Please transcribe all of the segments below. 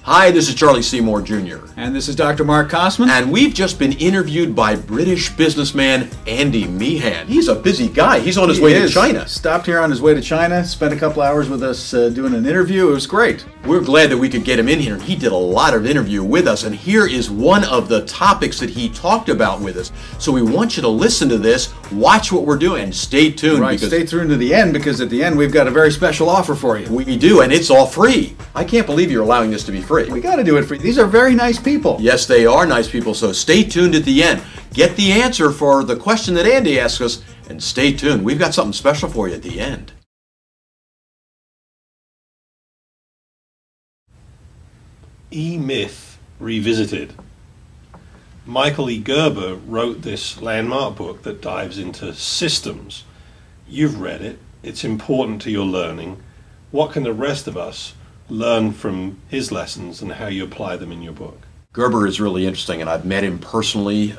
Hi, this is Charlie Seymour Jr. And this is Dr. Mark Kosman. And we've just been interviewed by British businessman Andy Meehan. He's a busy guy. He's on his way to China. Stopped here on his way to China, spent a couple hours with us doing an interview. It was great. We're glad that we could get him in here. He did a lot of interview with us, and here is one of the topics that he talked about with us. So we want you to listen to this, watch what we're doing, and stay tuned. Right, stay tuned to the end, because at the end we've got a very special offer for you. We do, and it's all free. I can't believe you're allowing this to be free. We got to do it free. These are very nice people. Yes, they are nice people, so stay tuned at the end. Get the answer for the question that Andy asked us, and stay tuned. We've got something special for you at the end. E-Myth Revisited. Michael E. Gerber wrote this landmark book that dives into systems. You've read it. It's important to your learning. What can the rest of us learn from his lessons and how you apply them in your book? Gerber is really interesting, and I've met him personally.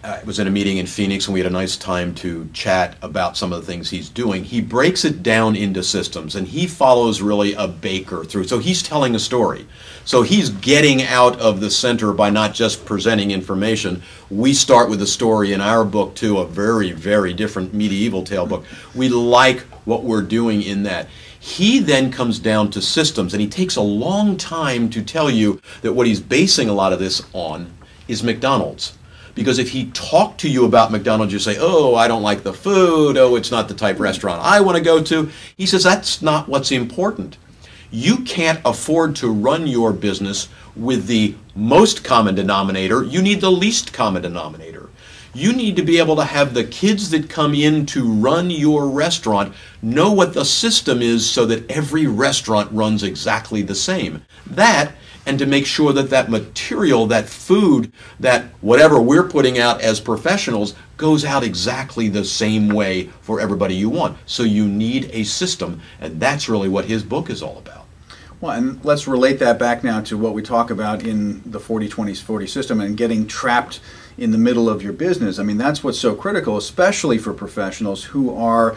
I was in a meeting in Phoenix, and we had a nice time to chat about some of the things he's doing. He breaks it down into systems, and he follows really a baker through. So he's telling a story. So he's getting out of the center by not just presenting information. We start with a story in our book, too, a very, very different medieval tale book. We like what we're doing in that. He then comes down to systems, and he takes a long time to tell you that what he's basing a lot of this on is McDonald's. Because if he talked to you about McDonald's, you say, oh, I don't like the food, oh, it's not the type of restaurant I want to go to. He says that's not what's important. You can't afford to run your business with the most common denominator. You need the least common denominator. You need to be able to have the kids that come in to run your restaurant know what the system is so that every restaurant runs exactly the same. That, and to make sure that that material, that food, that whatever we're putting out as professionals goes out exactly the same way for everybody you want. So you need a system, and that's really what his book is all about. Well, and let's relate that back now to what we talk about in the 40-20-40 system and getting trapped in the middle of your business. I mean, that's what's so critical, especially for professionals who are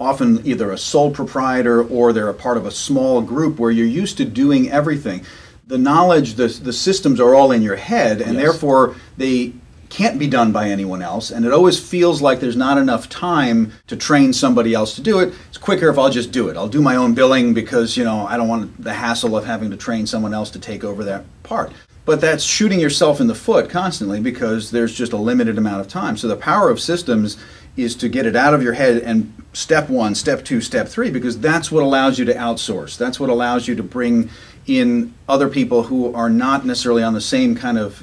often either a sole proprietor or they're a part of a small group where you're used to doing everything. The knowledge, the systems are all in your head, and therefore they can't be done by anyone else, and it always feels like there's not enough time to train somebody else to do it. It's quicker if I'll just do it. I'll do my own billing because, you know, I don't want the hassle of having to train someone else to take over that part. But that's shooting yourself in the foot constantly because there's just a limited amount of time. So the power of systems is to get it out of your head and step one, step two, step three, because that's what allows you to outsource. That's what allows you to bring in other people who are not necessarily on the same kind of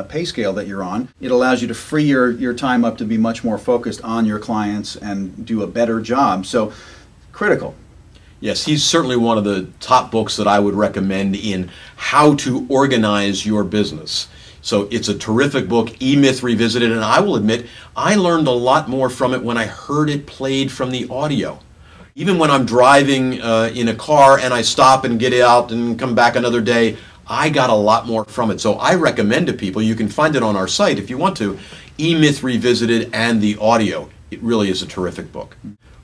pay scale that you're on. It allows you to free your time up to be much more focused on your clients and do a better job. So critical. Yes, he's certainly one of the top books that I would recommend in how to organize your business. So it's a terrific book, E-Myth Revisited, and I will admit I learned a lot more from it when I heard it played from the audio. Even when I'm driving in a car and I stop and get out and come back another day, I got a lot more from it. So I recommend to people, you can find it on our site if you want to, E-Myth Revisited and the audio. It really is a terrific book.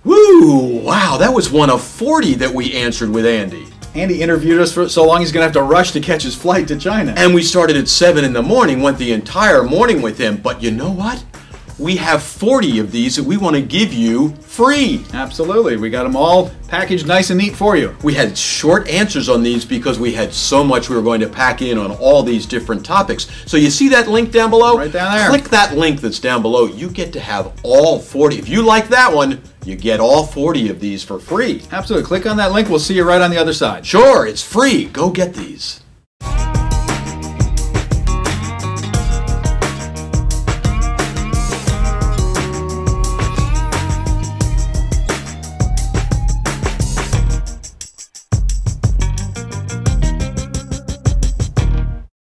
Woo! Wow, that was one of 40 that we answered with Andy. Andy interviewed us for so long he's going to have to rush to catch his flight to China. And we started at 7 in the morning, went the entire morning with him. But you know what? We have 40 of these that we want to give you free. Absolutely. We got them all packaged nice and neat for you. We had short answers on these because we had so much we were going to pack in on all these different topics. So you see that link down below? Right down there. Click that link that's down below. You get to have all 40. If you like that one, you get all 40 of these for free. Absolutely. Click on that link. We'll see you right on the other side. Sure, it's free. Go get these.